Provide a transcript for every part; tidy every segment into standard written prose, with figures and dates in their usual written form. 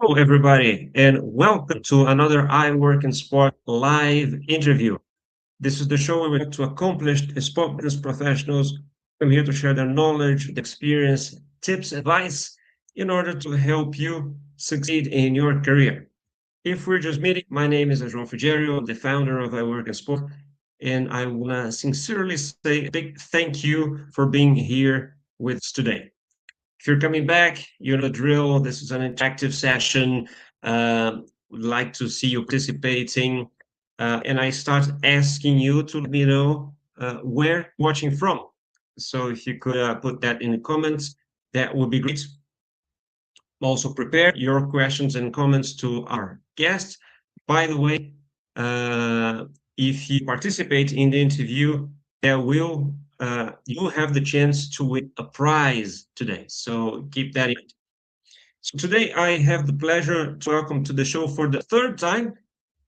Hello, everybody, and welcome to another I Work in Sport live interview. This is the show where we talk to accomplished sport business professionals. I'm here to share their knowledge, experience, tips, advice in order to help you succeed in your career. If we're just meeting, my name is João Frigerio, the founder of I Work in Sport, and I want to sincerely say a big thank you for being here with us today. If you're coming back, you know the drill. This is an interactive session. Would like to see you participating. And I start asking you to let me know where watching from. So if you could put that in the comments, that would be great. Also prepare your questions and comments to our guests. By the way, if you participate in the interview, there will you have the chance to win a prize today. So keep that in mind. So today I have the pleasure to welcome to the show for the third time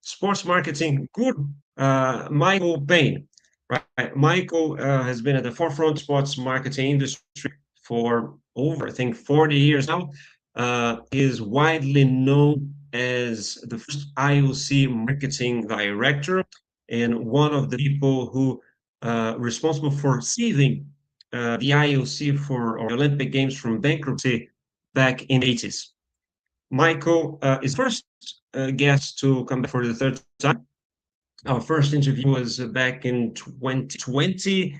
sports marketing guru, Michael Payne. Right, Michael has been at the forefront sports marketing industry for over, I think, 40 years now. He is widely known as the first IOC marketing director and one of the people who responsible for saving the IOC for Olympic Games from bankruptcy back in the 80s. Michael is first guest to come back for the third time. Our first interview was back in 2020.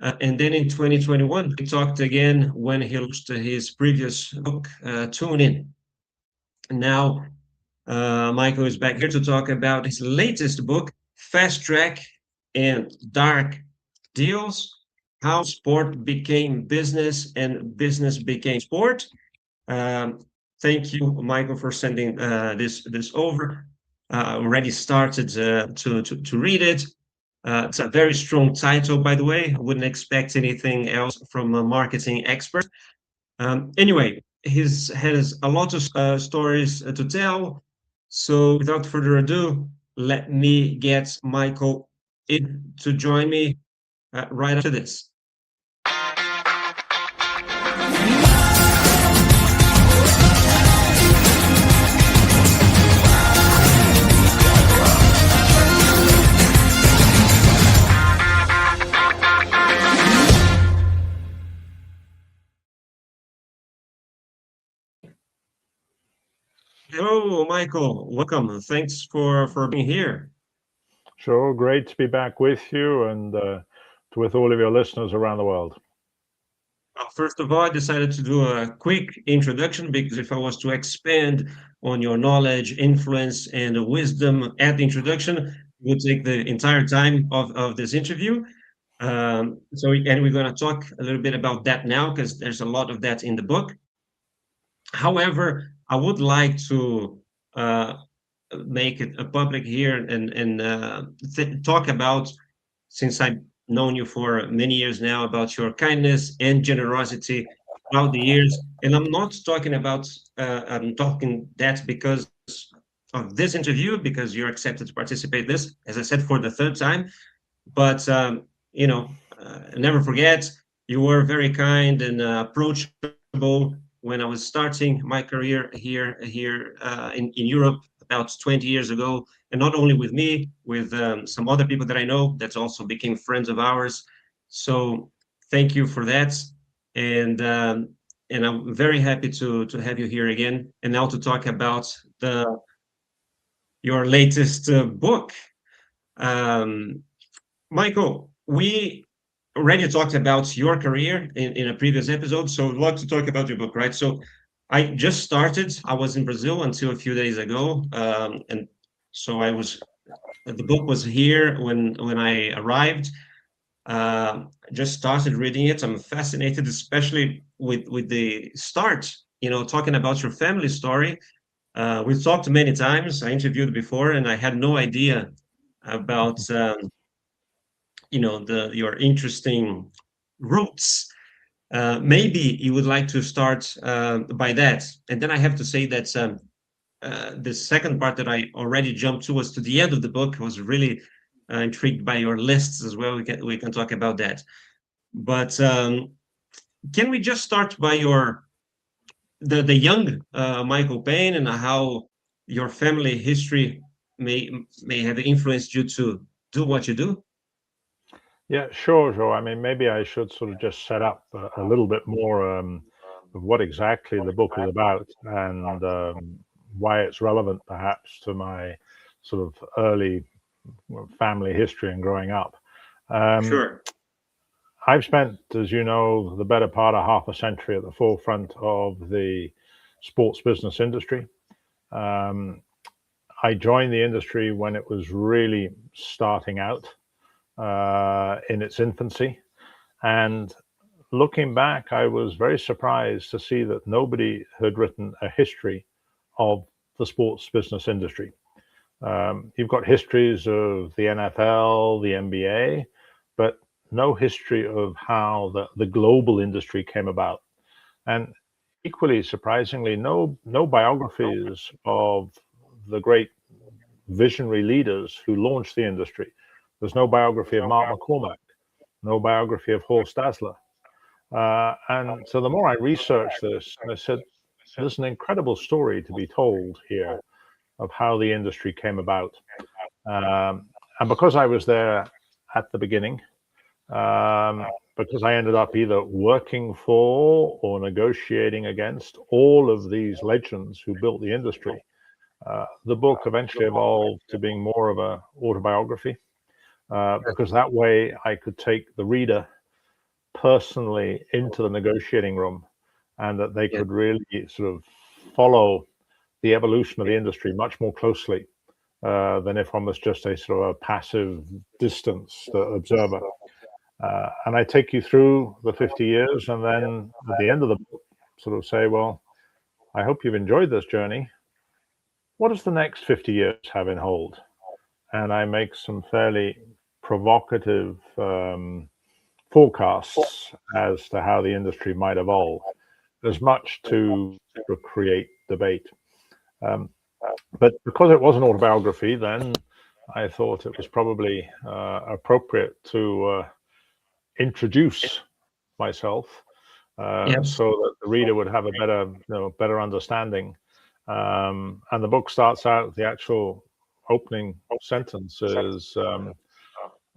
And then in 2021, we talked again when he launched his previous book, Tune In. Now, Michael is back here to talk about his latest book, Fast Track and Dark Deals, How Sport Became Business and Business Became Sport. Thank you, Michael, for sending this over. Already started to read it. It's a very strong title, by the way. I wouldn't expect anything else from a marketing expert. Anyway, he has a lot of stories to tell. So without further ado, let me get Michael in to join me right after this. Hello, Michael. Welcome. Thanks for being here. Sure, great to be back with you and with all of your listeners around the world. First of all, I decided to do a quick introduction because if I was to expand on your knowledge, influence, and wisdom at the introduction, it would take the entire time of this interview. And we're going to talk a little bit about that now because there's a lot of that in the book. However, I would like to make it a public here and talk about, since I've known you for many years now, about your kindness and generosity throughout the years. And I'm not talking about, I'm talking that because of this interview, because you're accepted to participate in this, as I said, for the third time. But, never forget, you were very kind and approachable when I was starting my career here in Europe about 20 years ago, and not only with me, with some other people that I know that also became friends of ours. So thank you for that, and I'm very happy to have you here again, and now to talk about your latest book. Michael, we already talked about your career in a previous episode, so I'd love to talk about your book, right? So I just started. I was in Brazil until a few days ago, and so the book was here when I arrived. Just started reading it. I'm fascinated, especially with the start. Talking about your family story. We've talked many times. I interviewed before, and I had no idea about your interesting roots. Maybe you would like to start by that, and then I have to say that the second part that I already jumped to was to the end of the book. I was really intrigued by your lists as well. We can talk about that, but can we just start by your the young Michael Payne, and how your family history may have influenced you to do what you do? Yeah, sure, sure. I mean, maybe I should sort of just set up a little bit more of what exactly the book is about and why it's relevant, perhaps, to my sort of early family history and growing up. Um, Sure. I've spent, as you know, the better part of half a century at the forefront of the sports business industry. Um, I joined the industry when it was really starting out in its infancy. And looking back, I was very surprised to see that nobody had written a history of the sports business industry. You've got histories of the NFL, the NBA, but no history of how the global industry came about. And equally surprisingly, no biographies of the great visionary leaders who launched the industry. There's no biography of Mark McCormack, no biography of Horst Dassler. And so the more I researched this, I said, there's an incredible story to be told here of how the industry came about. Um, and because I was there at the beginning, because I ended up either working for or negotiating against all of these legends who built the industry, the book eventually evolved to being more of a autobiography, because that way I could take the reader personally into the negotiating room, and that they Yeah. could really sort of follow the evolution of the industry much more closely than if one was just a sort of a passive distance observer. And I take you through the 50 years, and then at the end of the book, sort of say, well, I hope you've enjoyed this journey. What does the next 50 years have in hold? And I make some fairly provocative forecasts as to how the industry might evolve. There's much to create debate. But because it was an autobiography, then I thought it was probably appropriate to introduce myself Yes. so that the reader would have a better understanding. And the book starts out, the actual opening sentence is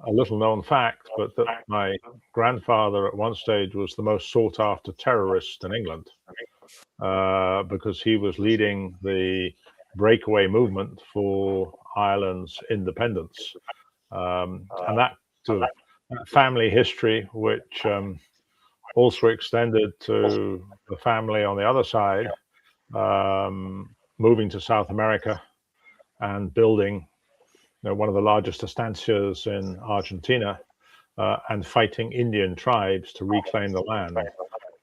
a little known fact, but that my grandfather at one stage was the most sought after terrorist in England because he was leading the breakaway movement for Ireland's independence. And that sort of family history, which also extended to the family on the other side, moving to South America and building one of the largest estancias in Argentina and fighting Indian tribes to reclaim the land.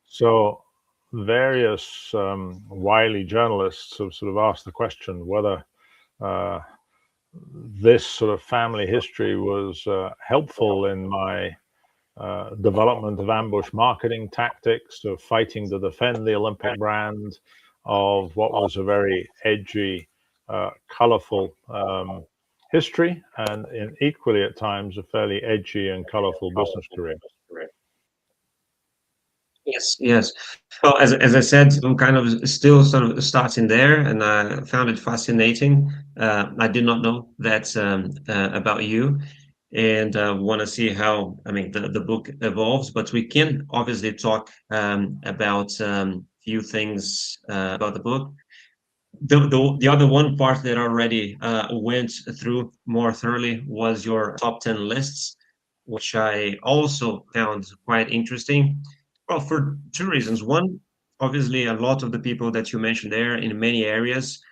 So various wily journalists have sort of asked the question whether uh, this sort of family history was helpful in my development of ambush marketing tactics, of fighting to defend the Olympic brand, of what was a very edgy, colorful history, and equally at times a fairly edgy and colorful business career. Yes, yes. Well, as I said, I'm kind of still sort of starting there, and I found it fascinating. I did not know that about you, and want to see how, I mean, the book evolves. But we can obviously talk about few things about the book. The other one part that I already went through more thoroughly was your top 10 lists, which I also found quite interesting. Well, for two reasons. One, obviously, a lot of the people that you mentioned there in many areas,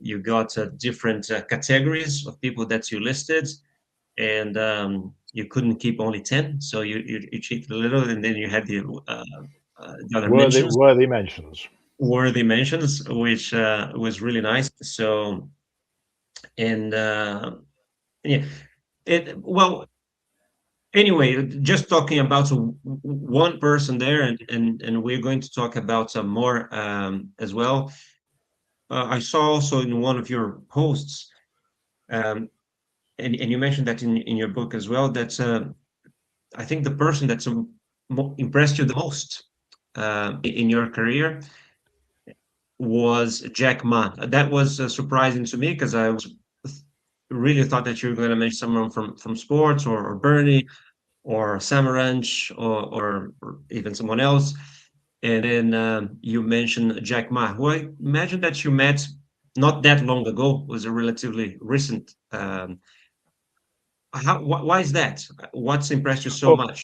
you got different categories of people that you listed, and you couldn't keep only 10. So you cheated a little, and then you had the other Worthy, mentions, worthy mentions. worthy mentions, which was really nice. So, and yeah, well, anyway, just talking about one person there, and we're going to talk about some more as well. I saw also in one of your posts, um, and you mentioned that in your book as well, that I think the person that's impressed you the most in your career was Jack Ma. That was surprising to me because I was really thought that you were going to mention someone from sports, or Bernie, or Samaranch, or even someone else. And then you mentioned Jack Ma, who I imagine that you met not that long ago, was a relatively recent. Why is that? What's impressed you so Well, much?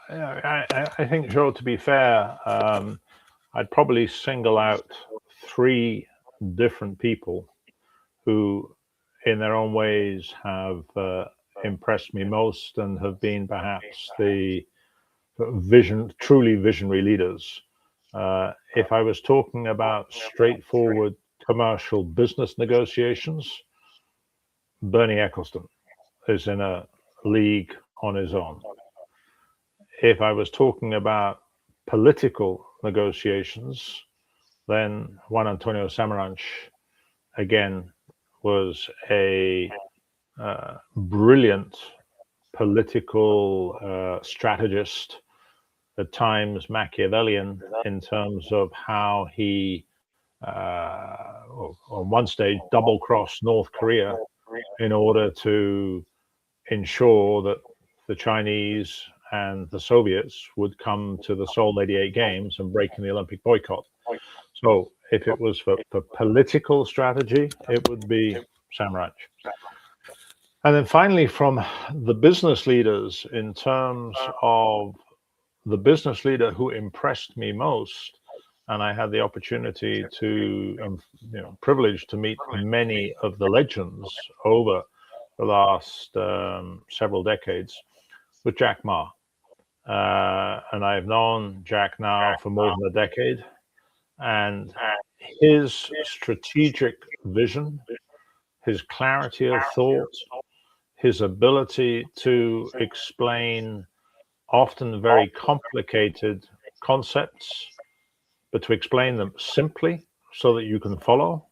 I think, Joe, to be fair, I'd probably single out three different people who, in their own ways, have impressed me most and have been perhaps the truly visionary leaders. If I was talking about straightforward commercial business negotiations, Bernie Ecclestone is in a league on his own. If I was talking about political negotiations, then Juan Antonio Samaranch, again, was a brilliant political strategist, at times Machiavellian in terms of how he, on one stage, double crossed North Korea in order to ensure that the Chinese and the Soviets would come to the Seoul 88 Games and break in the Olympic boycott. So if it was for political strategy, it would be Samaranch. And then finally, from the business leaders, in terms of the business leader who impressed me most, and I had the opportunity to, privilege to meet many of the legends over the last several decades, with Jack Ma. And I've known Jack now for more than a decade. And his strategic vision, his clarity of thought, his ability to explain often very complicated concepts, but to explain them simply so that you can follow,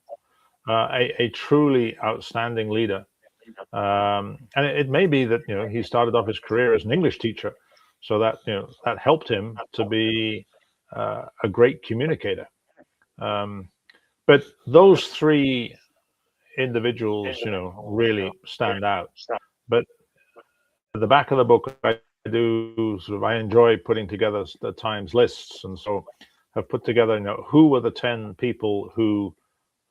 a truly outstanding leader. And it may be that he started off his career as an English teacher, so that that helped him to be a great communicator. But those three individuals, really stand out. But at the back of the book, I enjoy putting together the Times lists, and so I've put together, who were the 10 people who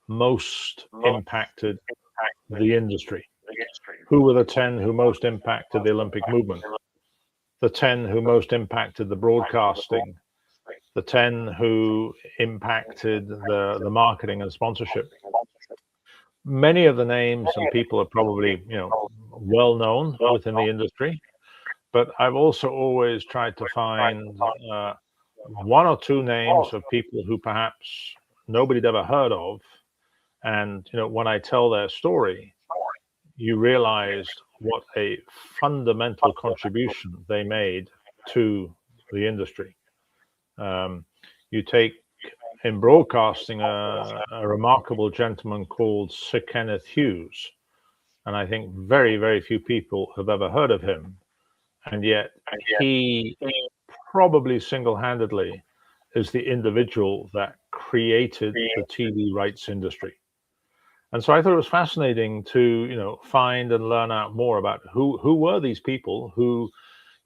most impacted the industry, who were the 10 who most impacted the Olympic movement, the 10 who most impacted the broadcasting, the 10 who impacted the marketing and sponsorship. Many of the names and people are probably, well known within the industry, but I've also always tried to find one or two names of people who perhaps nobody'd ever heard of. And, when I tell their story, you realized what a fundamental contribution they made to the industry. You take in broadcasting a remarkable gentleman called Sir Kenneth Hughes, and I think very, very few people have ever heard of him, and yet he probably single-handedly is the individual that created the TV rights industry. And so I thought it was fascinating to, find and learn out more about who were these people who,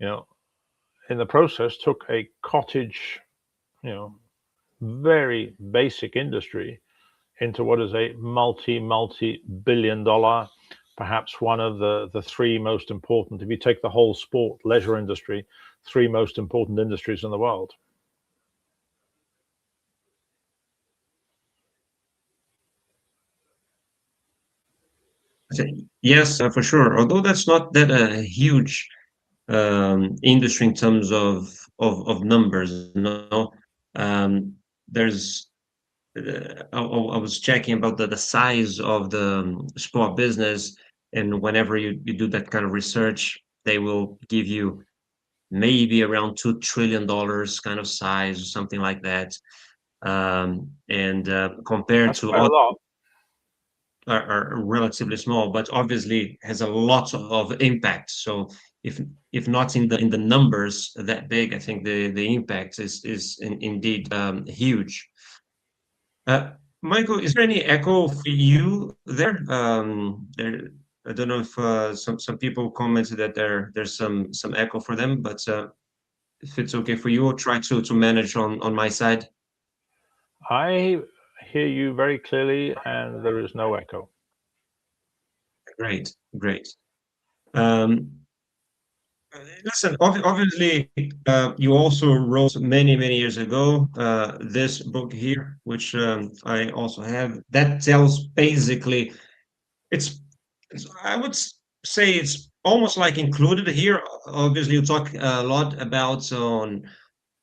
in the process took a cottage, very basic industry into what is a multi-billion dollar, perhaps one of the three most important, if you take the whole sport leisure industry, three most important industries in the world. Yes, for sure. Although that's not that a huge industry in terms of numbers, there's I was checking about the size of the sport business, and whenever you do that kind of research, they will give you maybe around $2 trillion kind of size, or something like that. And compared That's to quite a other lot. are relatively small, but obviously has a lot of impact. So if not in the numbers that big, I think the impact is indeed huge. Michael, is there any echo for you there? I don't know if some people commented that there's some echo for them, but if it's okay for you, I'll try to manage on my side. I hear you very clearly, and there is no echo. Great, great. Um, Listen, obviously, you also wrote many years ago this book here, which I also have. That tells basically it's, I would say it's almost like included here. Obviously, you talk a lot about on,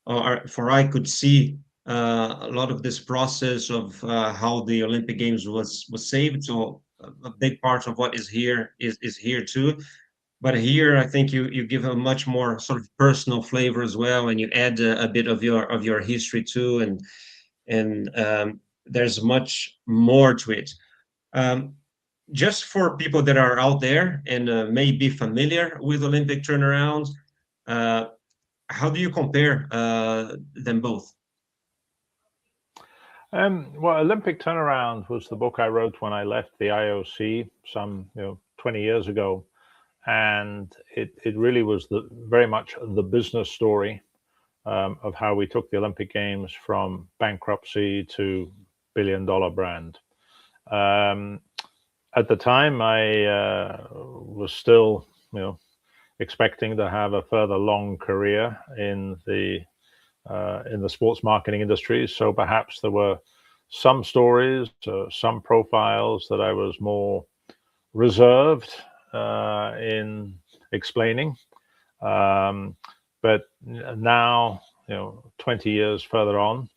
or for I could see a lot of this process of how the Olympic Games was saved. So a big part of what is here is here too. But here, I think you give a much more sort of personal flavor as well, and you add a bit of your history too, and there's much more to it. Um, just for people that are out there and may be familiar with Olympic turnarounds, uh, how do you compare them both? Well, Olympic Turnaround was the book I wrote when I left the IOC some 20 years ago, and it really was very much the business story of how we took the Olympic Games from bankruptcy to billion-dollar brand. Um, at the time, I was still, expecting to have a further long career in the sports marketing industry. So perhaps there were some stories, some profiles that I was more reserved in explaining. Um, but now, 20 years further on,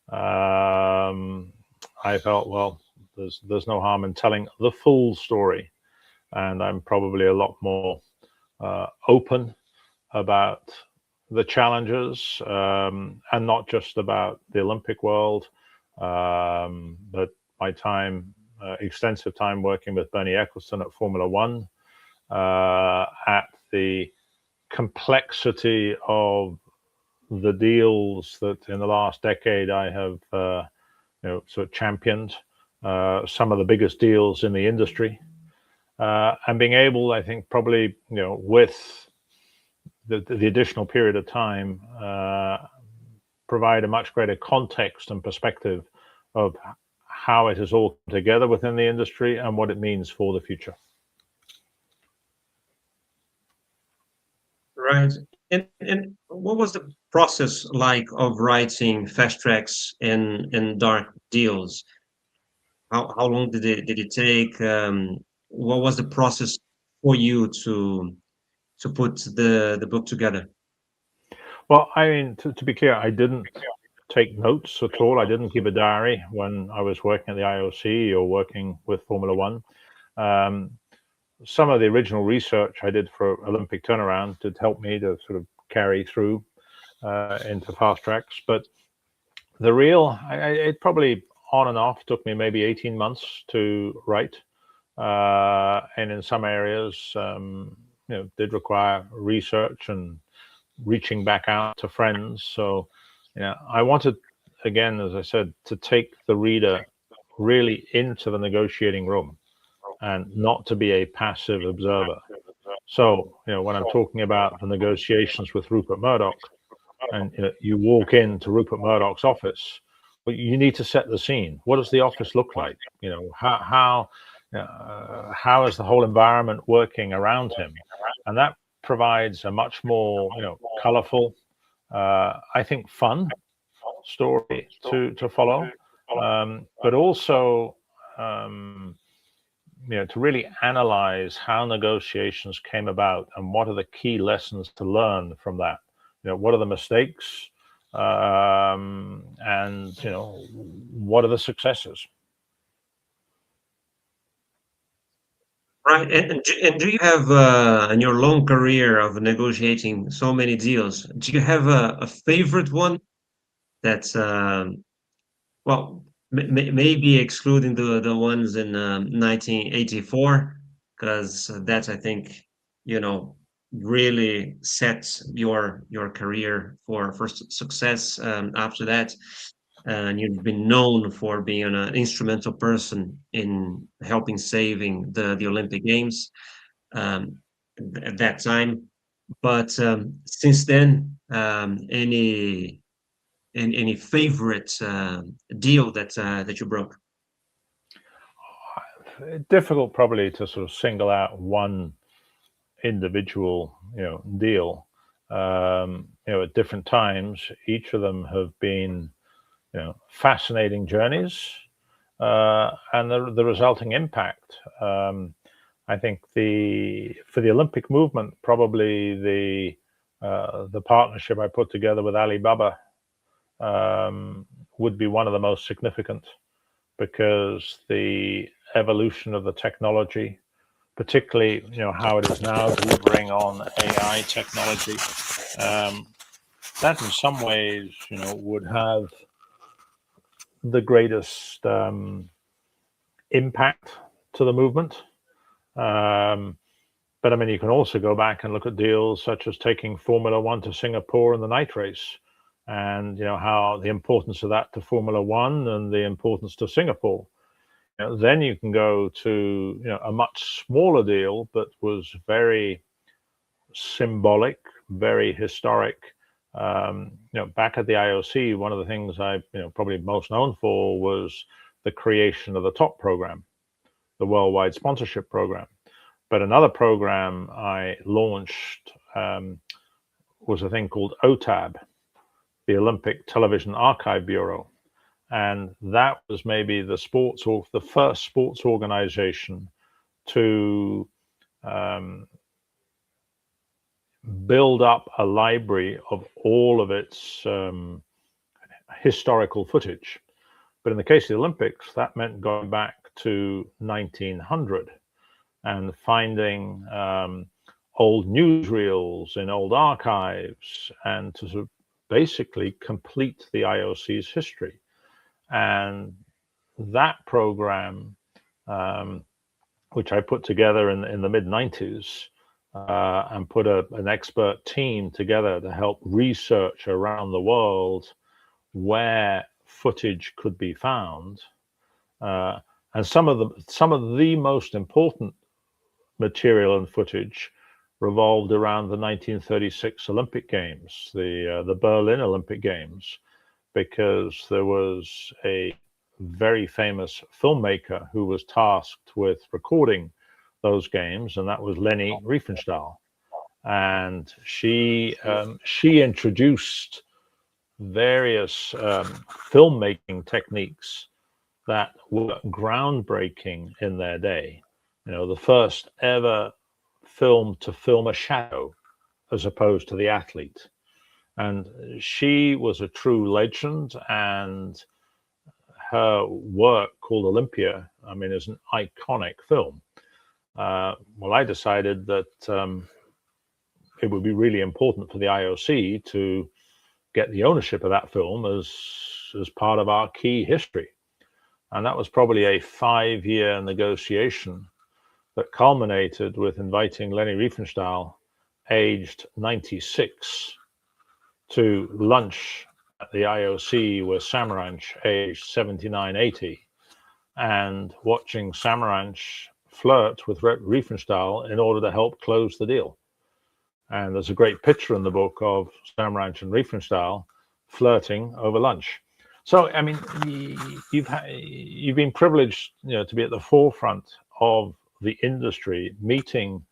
I felt, well, there's no harm in telling the full story, and I'm probably a lot more open about the challenges, and not just about the Olympic world, but my time, extensive time working with Bernie Ecclestone at Formula One, at the complexity of the deals that in the last decade I have, sort of championed, some of the biggest deals in the industry, and being able, I think, probably, with the additional period of time, provide a much greater context and perspective of how it has all come together within the industry and what it means for the future. Right. And what was the process like of writing fast tracks and dark deals? How long did it take? What was the process for you to put the book together? Well, I mean, to be clear, I didn't take notes at all. I didn't keep a diary when I was working at the IOC or working with Formula One. Um, some of the original research I did for Olympic Turnaround did help me to sort of carry through into fast tracks. But the real, it probably on and off took me maybe 18 months to write. And in some areas, did require research and reaching back out to friends. So, I wanted, again, as I said, to take the reader really into the negotiating room and not to be a passive observer. So, when I'm talking about the negotiations with Rupert Murdoch, and you walk into Rupert Murdoch's office, but you need to set the scene. What does the office look like? How is the whole environment working around him? And that provides a much more, colorful, I think, fun story to follow, but also, to really analyze how negotiations came about and what are the key lessons to learn from that. What are the mistakes, and what are the successes? Right. And do you have in your long career of negotiating so many deals, do you have a favorite one that's well, maybe excluding the ones in 1984, because that's, I think, you know, really sets your career for success after that. and you've been known for being an instrumental person in helping saving the Olympic Games at that time. But since then, any favorite deal that you broke? Difficult probably to sort of single out one individual, deal. At different times, each of them have been, fascinating journeys, and the resulting impact. I think for the Olympic movement, probably the partnership I put together with Alibaba would be one of the most significant, because the evolution of the technology, particularly how it is now delivering on AI technology, that in some ways would have the greatest impact to the movement. But I mean, you can also go back and look at deals such as taking Formula One to Singapore in the night race, and how the importance of that to Formula One and the importance to Singapore. Then you can go to a much smaller deal, but was very symbolic, very historic. Back at the IOC, one of the things I probably most known for was the creation of the TOP program, the Worldwide Sponsorship Program. But another program I launched was a thing called OTAB, the Olympic Television Archive Bureau. And that was maybe the first sports organization to build up a library of all of its historical footage. But in the case of the Olympics, that meant going back to 1900 and finding old newsreels in old archives, and to sort of basically complete the IOC's history. And that program, which I put together in the mid-90s, and put an expert team together to help research around the world where footage could be found, and some of the most important material and footage revolved around the 1936 Olympic Games, the Berlin Olympic Games, because there was a very famous filmmaker who was tasked with recording those games, and that was Leni Riefenstahl. And she introduced various filmmaking techniques that were groundbreaking in their day. The first ever film to film a shadow as opposed to the athlete. And she was a true legend, and her work, called Olympia, I mean, is an iconic film. Well, I decided that it would be really important for the IOC to get the ownership of that film as part of our key history. And that was probably a 5-year negotiation that culminated with inviting Leni Riefenstahl, aged 96, to lunch at the IOC with Samaranch, aged 79, 80, and watching Samaranch flirt with Riefenstahl in order to help close the deal. And there's a great picture in the book of Samaranch and Riefenstahl flirting over lunch. So, I mean, you've been privileged, to be at the forefront of the industry, meeting,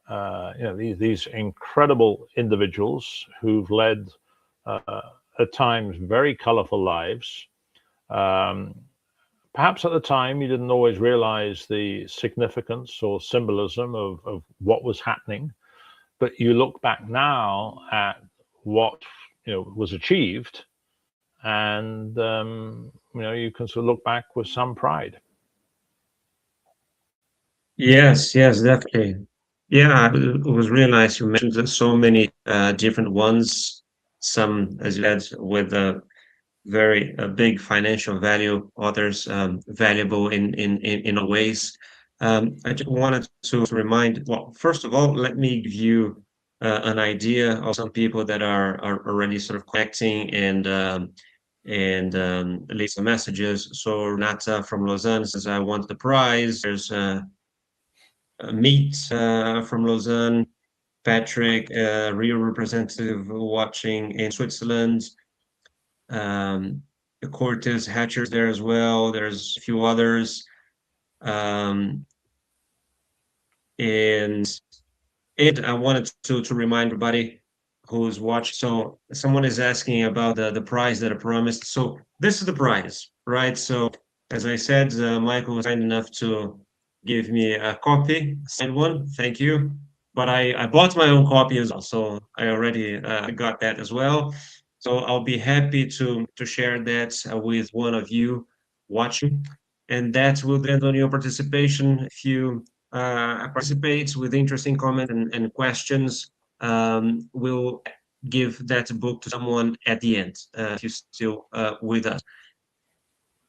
these incredible individuals who've led, at times, very colorful lives. Perhaps at the time you didn't always realize the significance or symbolism of what was happening, but you look back now at what was achieved, and you can sort of look back with some pride. Yes, definitely. Yeah, it was really nice. You mentioned that so many different ones, some, as you said, with a very big financial value, others valuable in a ways. I just wanted to remind, well, first of all, let me give you an idea of some people that are already sort of connecting and and leave some messages. So Renata from Lausanne says, I want the prize. There's Meet from Lausanne. Patrick, Rio representative watching in Switzerland. Um, Cortez Hatcher's there as well. There's a few others. Um, and I wanted to remind everybody who's watching. So someone is asking about the prize that I promised. So this is the prize, right? So as I said, Michael was kind enough to give me a copy, signed one. Thank you. But I bought my own copy as well, so I already got that as well. So I'll be happy to share that with one of you watching, and that will depend on your participation. If you participate with interesting comment and questions, we'll give that book to someone at the end, if you're still with us.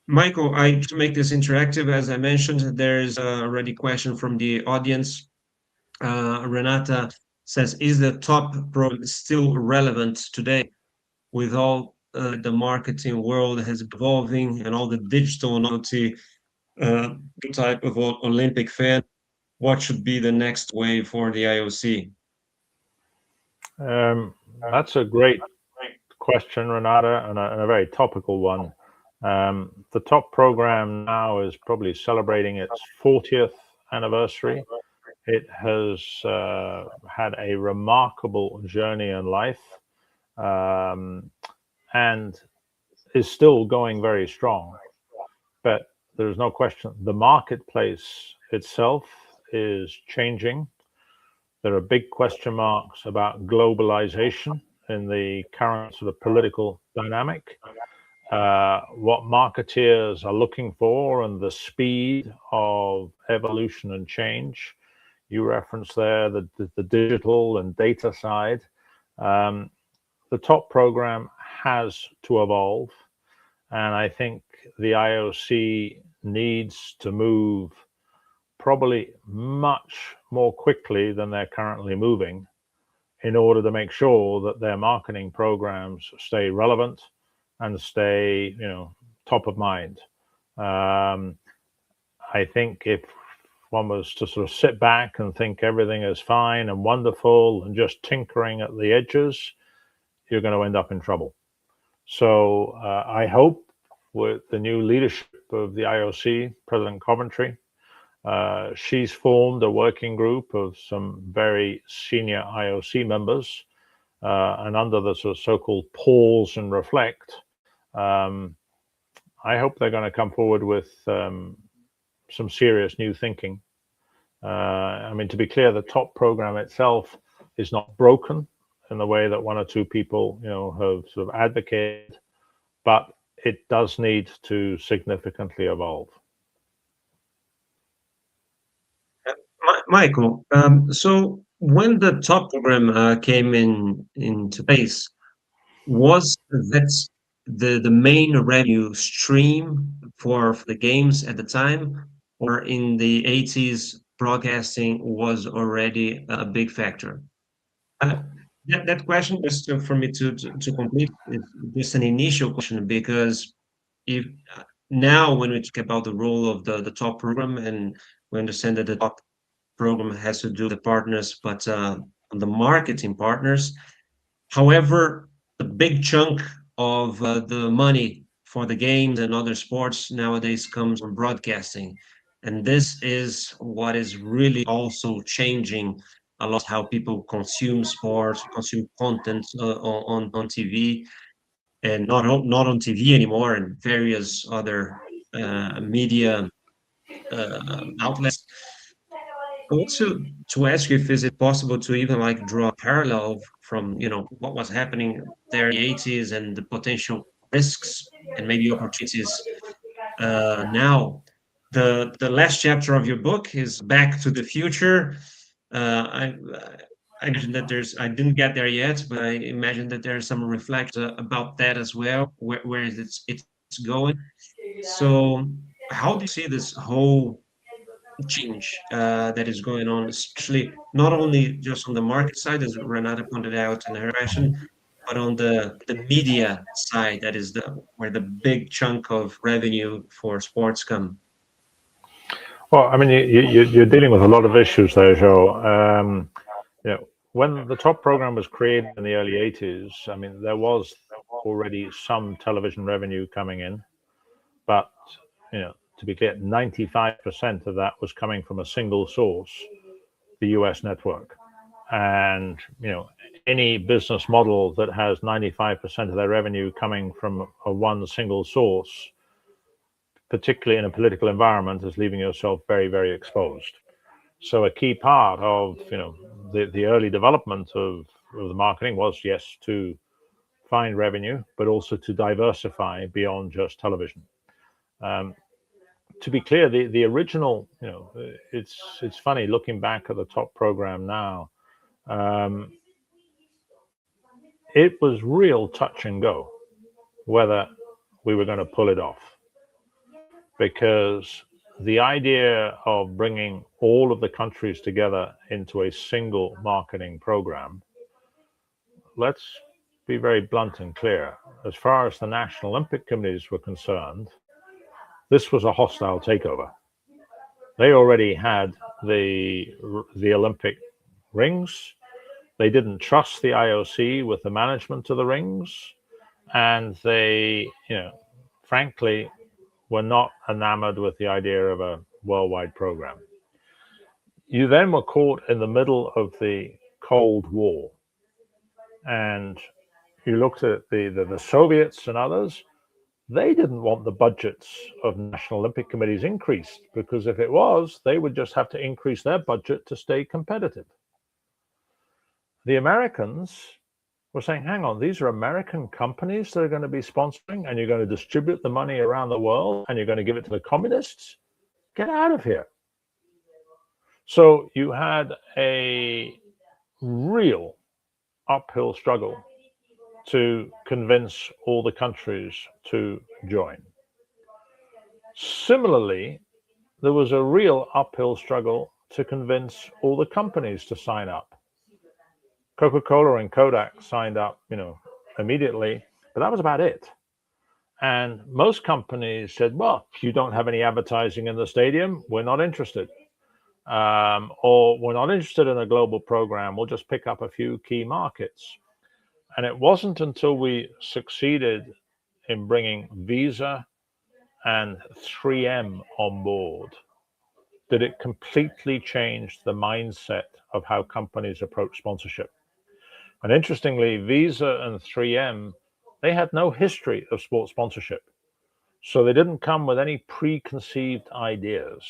Michael, to make this interactive, as I mentioned, there's already a question from the audience. Renata says, is the top program still relevant today with all the marketing world has evolving and all the digital novelty type of Olympic fan? What should be the next wave for the IOC? That's a great question, Renata, and a very topical one. The top program now is probably celebrating its 40th anniversary. It has had a remarkable journey in life, and is still going very strong. But there's no question the marketplace itself is changing. There are big question marks about globalization in the current sort of political dynamic, what marketeers are looking for, and the speed of evolution and change. You referenced there the digital and data side. The top program has to evolve, and I think the IOC needs to move probably much more quickly than they're currently moving in order to make sure that their marketing programs stay relevant and stay, top of mind. I think if one was to sort of sit back and think everything is fine and wonderful and just tinkering at the edges, you're going to end up in trouble. So I hope with the new leadership of the IOC, President Coventry, she's formed a working group of some very senior IOC members, and under the sort of so-called pause and reflect, I hope they're going to come forward with some serious new thinking. I mean, to be clear, the top program itself is not broken in the way that one or two people, have sort of advocated, but it does need to significantly evolve. Michael, so when the top program came into place, was that the main revenue stream for the games at the time, or in the 80s, broadcasting was already a big factor? That question, just for me to complete, is just an initial question, because if now when we talk about the role of the top program, and we understand that the top program has to do with the partners, but the marketing partners. However, a big chunk of the money for the games and other sports nowadays comes from broadcasting. And this is what is really also changing a lot how people consume sports, consume content on TV, and not on TV anymore, and various other media outlets. I want to ask you if is it possible to even like draw a parallel from what was happening there in the 80s and the potential risks and maybe opportunities now. The last chapter of your book is Back to the Future. I imagine that I didn't get there yet, but I imagine that there's some reflection about that as well, where it's going. So how do you see this whole change that is going on, especially not only just on the market side, as Renata pointed out in her question, but on the media side, that is where the big chunk of revenue for sports come. Well, I mean, you're dealing with a lot of issues there, Joe. When the top program was created in the early 80s, I mean, there was already some television revenue coming in, but, to be clear, 95% of that was coming from a single source, the US network. And, any business model that has 95% of their revenue coming from a one single source, particularly in a political environment, is leaving yourself very, very exposed. So a key part of the early development of the marketing was, yes, to find revenue, but also to diversify beyond just television. To be clear, the original, it's funny looking back at the top program now. It was real touch and go whether we were going to pull it off, because the idea of bringing all of the countries together into a single marketing program, let's be very blunt and clear. As far as the National Olympic Committees were concerned, this was a hostile takeover. They already had the Olympic rings. They didn't trust the IOC with the management of the rings, and they, frankly, were not enamored with the idea of a worldwide program. You then were caught in the middle of the Cold War, and you looked at the Soviets and others. They didn't want the budgets of National Olympic Committees increased, because if it was, they would just have to increase their budget to stay competitive. The Americans were saying, hang on, these are American companies that are going to be sponsoring, and you're going to distribute the money around the world, and you're going to give it to the communists? Get out of here. So you had a real uphill struggle to convince all the countries to join. Similarly, there was a real uphill struggle to convince all the companies to sign up. Coca-Cola and Kodak signed up, immediately, but that was about it. And most companies said, well, if you don't have any advertising in the stadium, we're not interested. Or we're not interested in a global program. We'll just pick up a few key markets. And it wasn't until we succeeded in bringing Visa and 3M on board that it completely changed the mindset of how companies approach sponsorship. And interestingly, Visa and 3M, they had no history of sports sponsorship. So they didn't come with any preconceived ideas.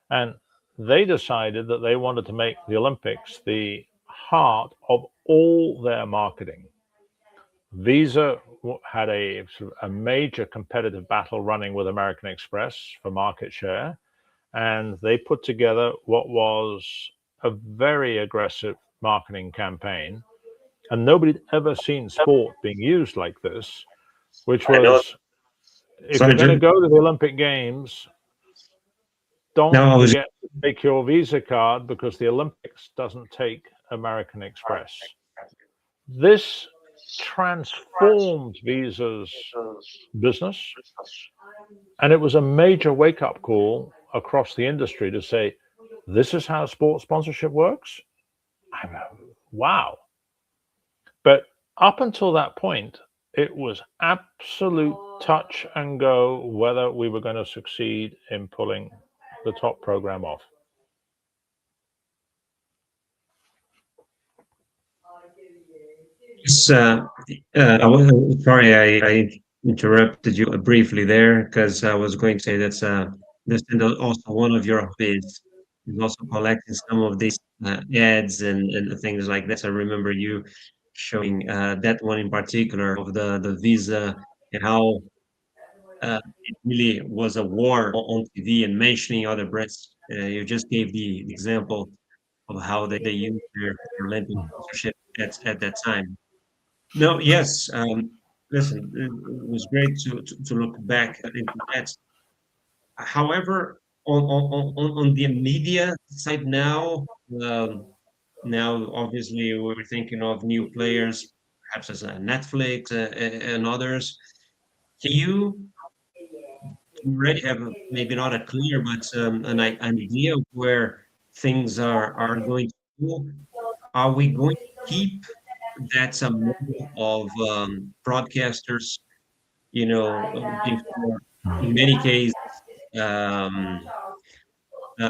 And they decided that they wanted to make the Olympics the heart of all their marketing. Visa had a major competitive battle running with American Express for market share. And they put together what was a very aggressive marketing campaign. And nobody had ever seen sport being used like this, which was, if you're going to go to the Olympic Games, don't forget to take your Visa card, because the Olympics doesn't take American Express. This transformed Visa's business, and it was a major wake-up call across the industry to say, this is how sports sponsorship works? Wow. But up until that point, it was absolute touch and go whether we were going to succeed in pulling the top program off. Sorry, I interrupted you briefly there, because I was going to say that's also one of your hobbies is also collecting some of these ads and things like that. I remember you showing that one in particular of the Visa, and how it really was a war on TV and mentioning other brands. You just gave the example of how they used their Olympic sponsorship at that time. No, yes. Listen, it was great to look back into that. However, on the media side now, now obviously we're thinking of new players. perhaps as a Netflix and others. Can you already have maybe not a clear, but an idea of where things are going to go? Are we going to keep that model of broadcasters, looking for, in many cases, um,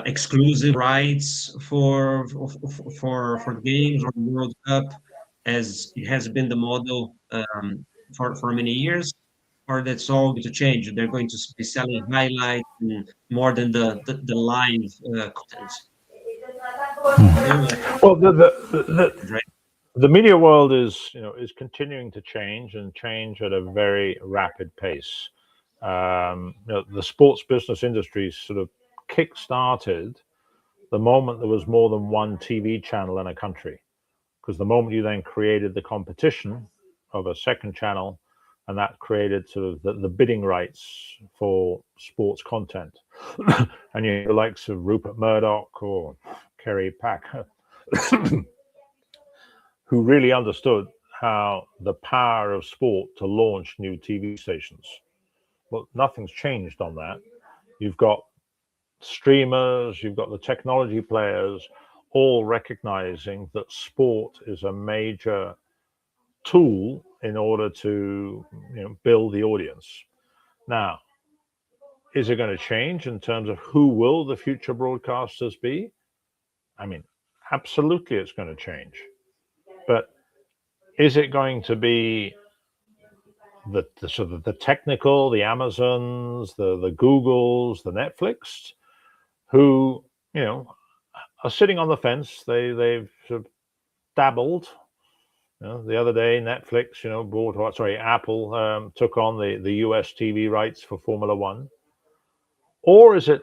exclusive rights for games or the World Cup, as it has been the model for many years, or that's all going to change? They're going to be selling highlights more than the live content. I don't know what Well, happened, right? the media world is continuing to change and change at a very rapid pace. The sports business industry sort of kick-started the moment there was more than one TV channel in a country, because the moment you then created the competition of a second channel, and that created sort of the bidding rights for sports content. And you have the likes of Rupert Murdoch or Kerry Packer, who really understood how the power of sport to launch new TV stations. Well, nothing's changed on that. You've got streamers, you've got the technology players, all recognizing that sport is a major tool in order to build the audience. Now, is it going to change in terms of who will the future broadcasters be? I mean, absolutely it's going to change. But is it going to be the sort of the technical, the Amazons, the Googles, the Netflix, who are sitting on the fence? They've sort of dabbled. The other day, Netflix, Apple took on the US TV rights for Formula One. Or is it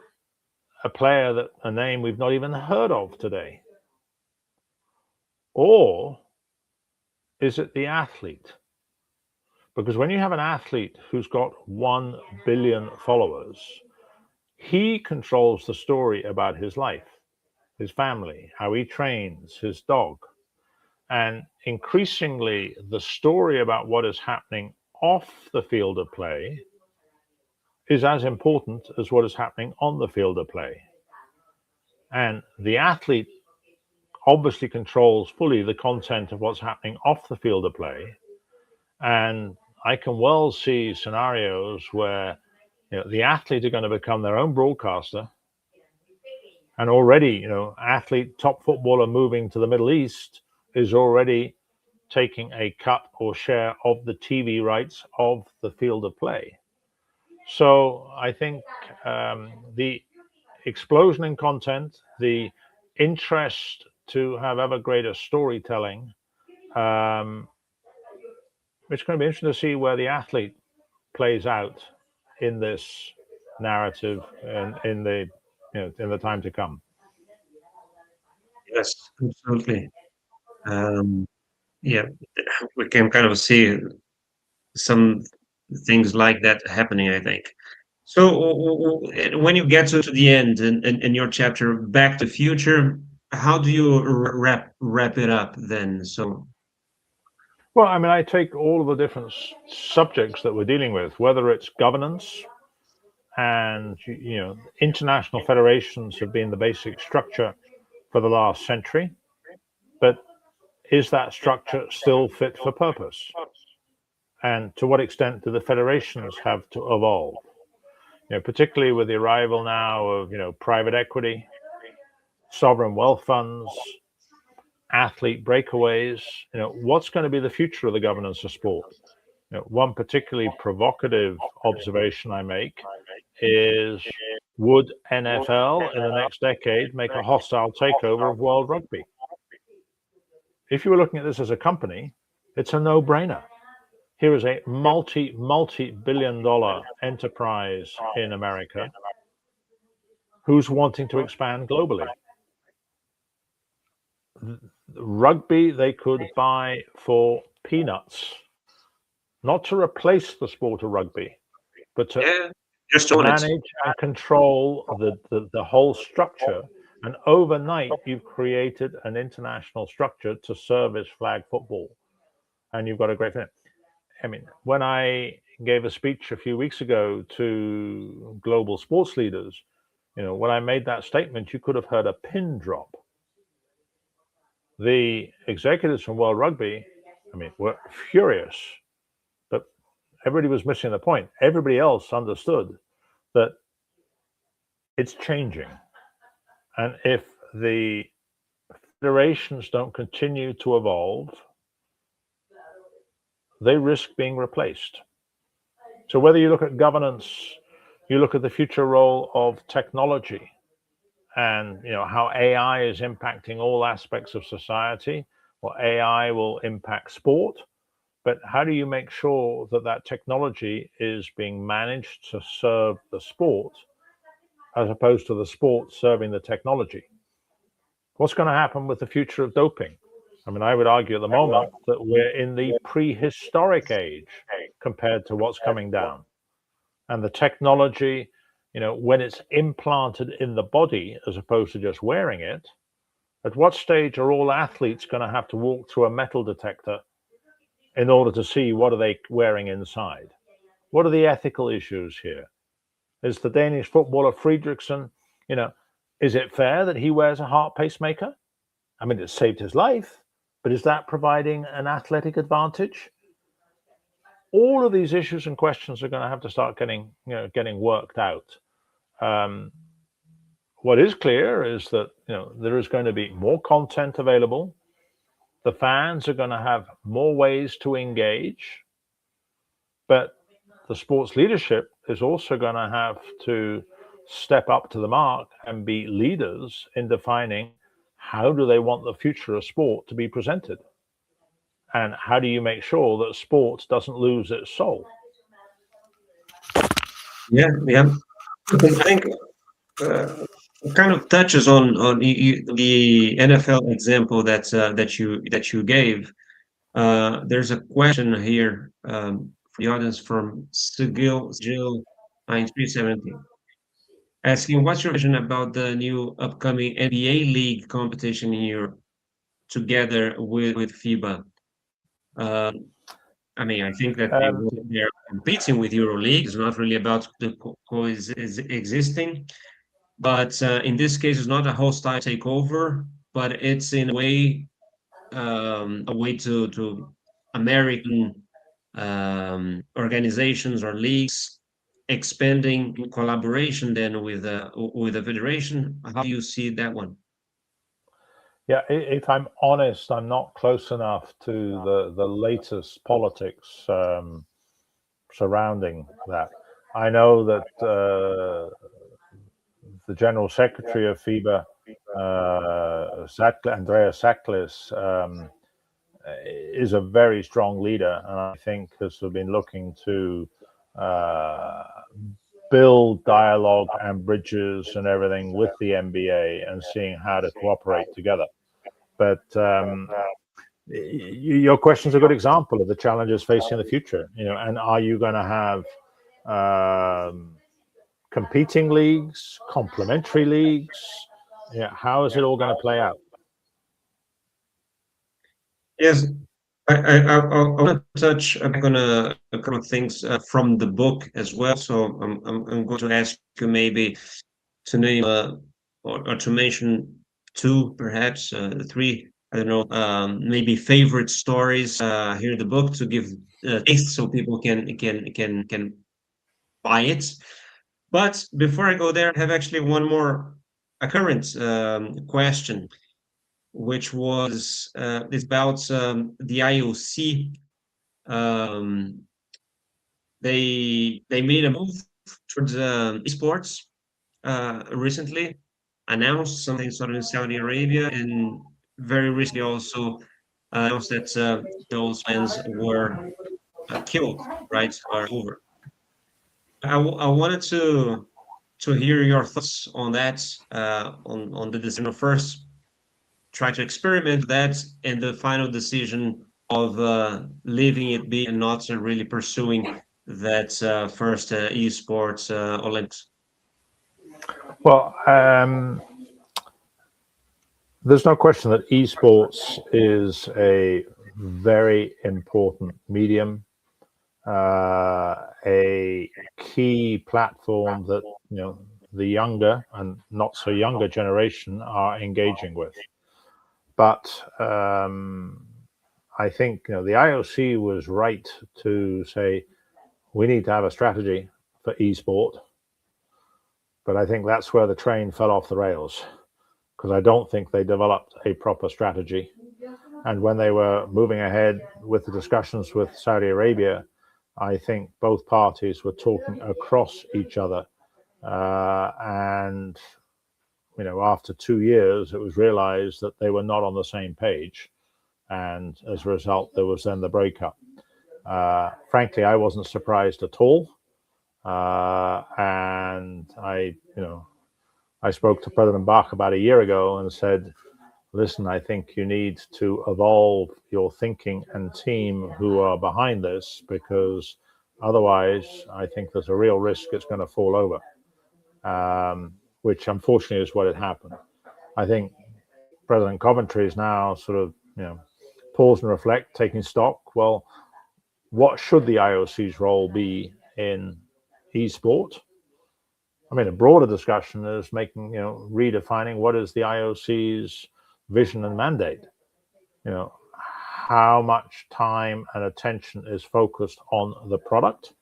a name we've not even heard of today? Or is it the athlete? Because when you have an athlete who's got 1 billion followers, he controls the story about his life, his family, how he trains, his dog. And increasingly, the story about what is happening off the field of play is as important as what is happening on the field of play. And the athlete obviously controls fully the content of what's happening off the field of play. And I can well see scenarios where the athletes are going to become their own broadcaster. And already, top footballer moving to the Middle East is already taking a cut or share of the TV rights of the field of play. So I think the explosion in content, the interest to have ever greater storytelling, it's going to be interesting to see where the athlete plays out in this narrative and in the time to come. Yes, absolutely. Yeah, we can kind of see some things like that happening, I think. So when you get to the end in your chapter, Back to the Future, how do you wrap it up then? So Well, I mean, I take all of the different subjects that we're dealing with, whether it's governance, and international federations have been the basic structure for the last century, but is that structure still fit for purpose? And to what extent do the federations have to evolve? Particularly with the arrival now of private equity, sovereign wealth funds, athlete breakaways. What's going to be the future of the governance of sport? One particularly provocative observation I make is, would NFL in the next decade make a hostile takeover of World Rugby? If you were looking at this as a company, it's a no-brainer. Here is a multi-billion-dollar enterprise in America who's wanting to expand globally. Rugby they could buy for peanuts, not to replace the sport of rugby, but to manage and control the whole structure. And overnight, you've created an international structure to service flag football. and you've got a great fit. I mean, when I gave a speech a few weeks ago to global sports leaders, when I made that statement, you could have heard a pin drop. The executives from World Rugby, were furious, but everybody was missing the point. Everybody else understood that it's changing. And if the federations don't continue to evolve, they risk being replaced. So whether you look at governance, you look at the future role of technology, and how AI is impacting all aspects of society. Well, AI will impact sport, but how do you make sure that that technology is being managed to serve the sport as opposed to the sport serving the technology? What's going to happen with the future of doping? I would argue at the moment that we're in the prehistoric age compared to what's coming down. And the technology, when it's implanted in the body as opposed to just wearing it, at what stage are all athletes going to have to walk through a metal detector in order to see what are they wearing inside? What are the ethical issues here? Is the Danish footballer Fredriksson, is it fair that he wears a heart pacemaker? It saved his life, but is that providing an athletic advantage? All of these issues and questions are going to have to start getting worked out. What is clear is that there is going to be more content available. The fans are going to have more ways to engage, but the sports leadership is also going to have to step up to the mark and be leaders in defining how do they want the future of sport to be presented, and how do you make sure that sport doesn't lose its soul? Yeah. I think kind of touches on the NFL example that you gave. There's a question here for the audience from Sigil 9370, asking, what's your vision about the new upcoming NBA League competition in Europe together with FIBA? I think that they're competing with EuroLeague. It's not really about the coexisting, but in this case, it's not a hostile takeover, but it's in a way to American organizations or leagues expanding in collaboration then with the federation. How do you see that one? Yeah, if I'm honest, I'm not close enough to the latest politics surrounding that. I know that the General Secretary of FIBA, Andreas Saklis, is a very strong leader, and I think has been looking to build dialogue and bridges and everything with the NBA and seeing how to cooperate together. But your question is a good example of the challenges facing the future. And are you going to have competing leagues, complementary leagues? How is it all going to play out? Yes, I want to touch on a couple of things from the book as well. So I'm going to ask you maybe to name or to mention two, perhaps three. I don't know, maybe favorite stories here in the book to give taste so people can buy it. But before I go there, I have actually one more current question, which was is about the IOC. They made a move towards esports recently, announced something sort of in Saudi Arabia, and very recently also announced that those plans were killed, right, or over. I wanted to hear your thoughts on that, on the decision of first try to experiment that, and the final decision of leaving it be and not really pursuing that first esports Olympics. Well, there's no question that esports is a very important medium, a key platform that the younger and not so younger generation are engaging with. But I think the IOC was right to say we need to have a strategy for esport. But I think that's where the train fell off the rails, because I don't think they developed a proper strategy. And when they were moving ahead with the discussions with Saudi Arabia, I think both parties were talking across each other. And after 2 years, it was realized that they were not on the same page. And as a result, there was then the breakup. Frankly, I wasn't surprised at all. And I spoke to President Bach about a year ago and said, listen, I think you need to evolve your thinking and team who are behind this, because otherwise I think there's a real risk it's going to fall over, which unfortunately is what had happened. I think President Coventry is now sort of, pause and reflect, taking stock. Well, what should the IOC's role be in esport? I mean, a broader discussion is making, redefining what is the IOC's vision and mandate. How much time and attention is focused on the product,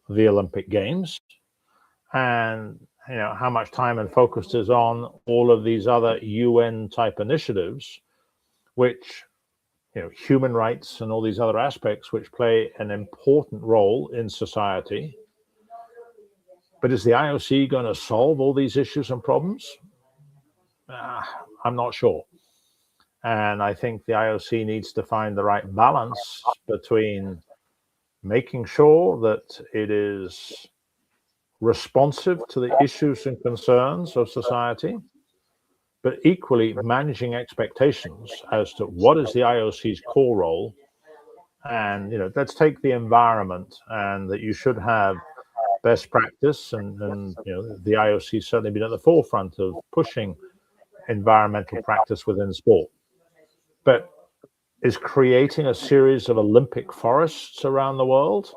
the Olympic Games, and how much time and focus is on all of these other UN type initiatives, which human rights and all these other aspects which play an important role in society. But is the IOC going to solve all these issues and problems? I'm not sure. And I think the IOC needs to find the right balance between making sure that it is responsive to the issues and concerns of society, but equally managing expectations as to what is the IOC's core role. And let's take the environment, and that you should have best practice, and the IOC has certainly been at the forefront of pushing environmental practice within sport. But is creating a series of Olympic forests around the world,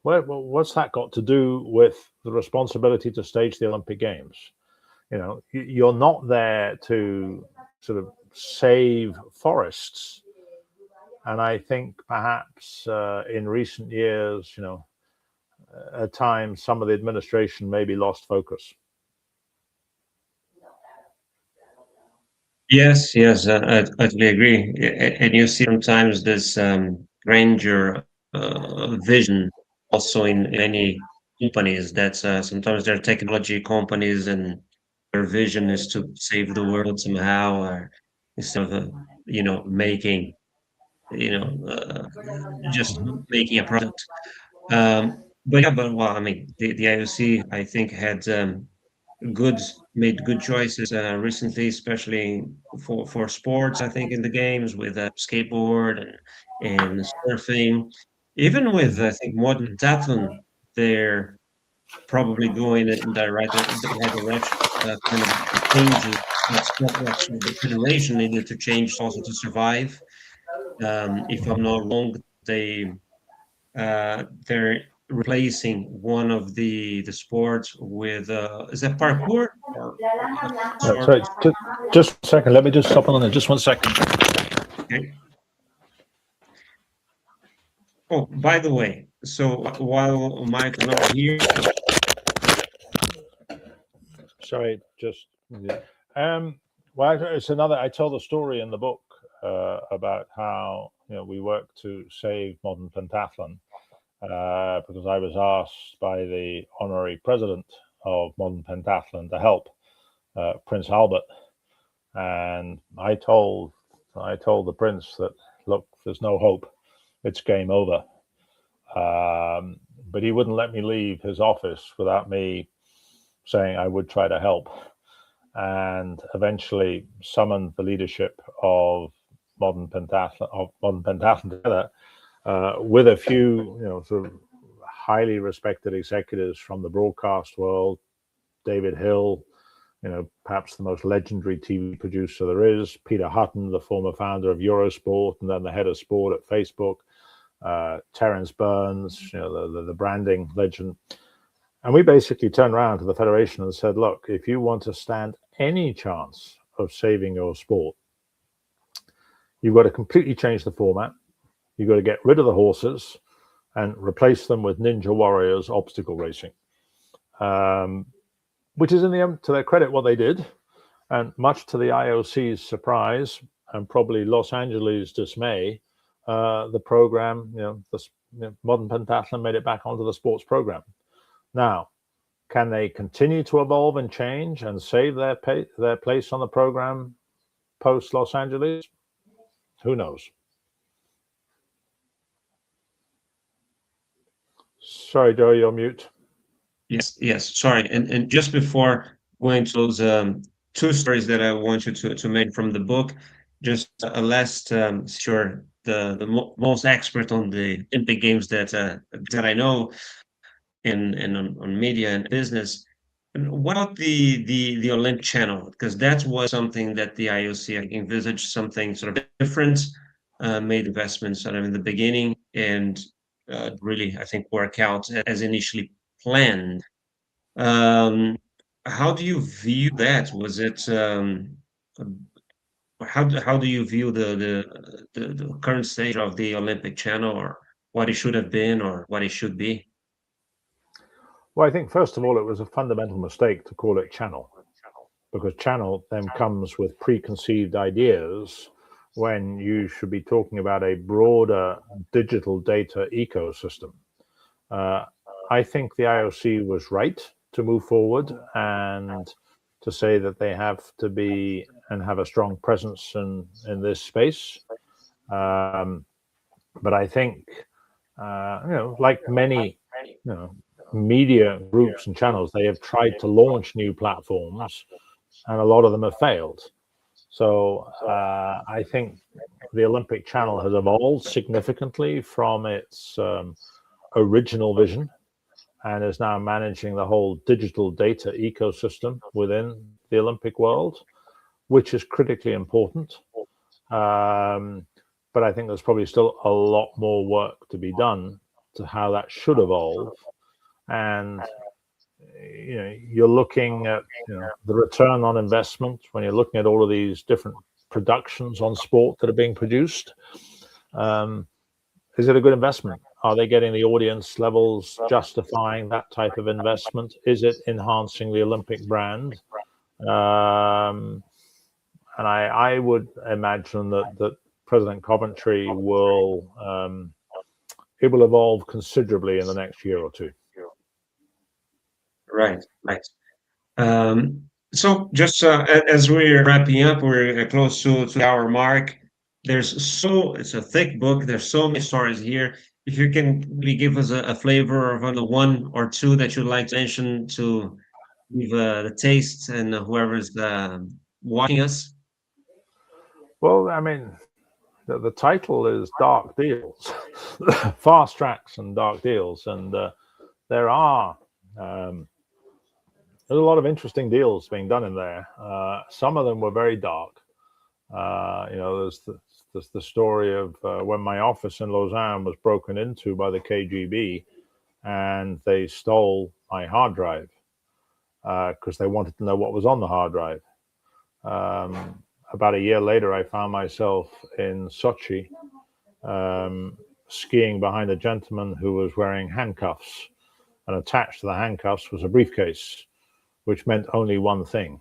what's that got to do with the responsibility to stage the Olympic Games? You're not there to sort of save forests. And I think perhaps in recent years, at times some of the administration maybe lost focus. Yes, I totally agree. And you see sometimes this grandeur vision also in many companies, that sometimes they're technology companies and their vision is to save the world somehow, or instead of making just making a product. Well, I mean, the IOC, I think, had made good choices recently, especially for sports. I think in the games with skateboard and surfing, even with I think modern pentathlon, they're probably going in the right direction. Kind of changing that sport. Actually, the federation needed to change also to survive. If I'm not wrong, they're replacing one of the sports with is that parkour or sorry, just a second. Let me just stop on there. Just 1 second. Okay. Oh, by the way, so while Mike's not here, sorry, just well, it's another. I tell the story in the book about how we work to save modern pentathlon. Because I was asked by the honorary president of Modern Pentathlon to help Prince Albert, and I told the prince that, look, there's no hope, it's game over. But he wouldn't let me leave his office without me saying I would try to help, and eventually summoned the leadership of Modern Pentathlon together. With a few, sort of highly respected executives from the broadcast world, David Hill, perhaps the most legendary TV producer there is, Peter Hutton, the former founder of Eurosport and then the head of sport at Facebook, Terence Burns, the branding legend. And we basically turned around to the federation and said, look, if you want to stand any chance of saving your sport, you've got to completely change the format. You've got to get rid of the horses and replace them with Ninja Warriors obstacle racing, which is, in the end, to their credit, what they did. And much to the IOC's surprise and probably Los Angeles' dismay, the program, Modern Pentathlon made it back onto the sports program. Now, can they continue to evolve and change and save their place on the program post Los Angeles? Who knows? Sorry, Joe, you're mute. Yes. Sorry. And just before going to those two stories that I want you to make from the book, just a last, sure, the most expert on the Olympic Games that I know, and on media and business. And what about the Olympic channel? Because that was something that the IOC envisaged, something sort of different, made investments sort of in the beginning, and really, I think, work out as initially planned. How do you view that? Was it how do you view the current state of the Olympic channel, or what it should have been, or what it should be? Well, I think, first of all, it was a fundamental mistake to call it channel, because channel then comes with preconceived ideas when you should be talking about a broader digital data ecosystem. I think the IOC was right to move forward and to say that they have to be and have a strong presence in this space. But I think, like many, media groups and channels, they have tried to launch new platforms, and a lot of them have failed. So I think the Olympic channel has evolved significantly from its original vision, and is now managing the whole digital data ecosystem within the Olympic world, which is critically important. But I think there's probably still a lot more work to be done to how that should evolve. And you're looking at the return on investment when you're looking at all of these different productions on sport that are being produced. Is it a good investment? Are they getting the audience levels justifying that type of investment? Is it enhancing the Olympic brand? And I would imagine that President Coventry will evolve considerably in the next year or two. Right. So just as we're wrapping up, we're close to the hour mark. It's a thick book. There's so many stories here. If you can really give us a flavor of the one or two that you'd like to mention to give the taste and whoever's watching us. Well, I mean, the title is Dark Deals, Fast Tracks and Dark Deals, and there are there's a lot of interesting deals being done in there. Some of them were very dark. There's the story of when my office in Lausanne was broken into by the KGB, and they stole my hard drive because they wanted to know what was on the hard drive. About a year later, I found myself in Sochi, skiing behind a gentleman who was wearing handcuffs, and attached to the handcuffs was a briefcase, which meant only one thing: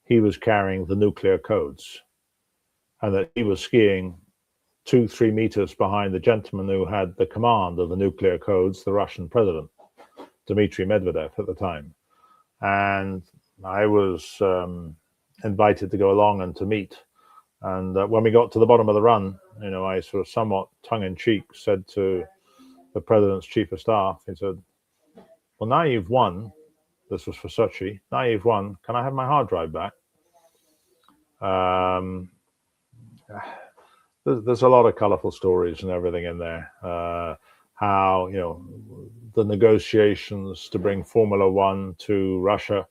he was carrying the nuclear codes, and that he was skiing 2-3 meters behind the gentleman who had the command of the nuclear codes, the Russian president, Dmitry Medvedev at the time. And I was invited to go along and to meet. And when we got to the bottom of the run, I sort of somewhat tongue-in-cheek said to the president's chief of staff, he said, "Well, now you've won," this was for Sochi, "now you've won, can I have my hard drive back?" There's a lot of colorful stories and everything in there. How, the negotiations to bring Formula One to Russia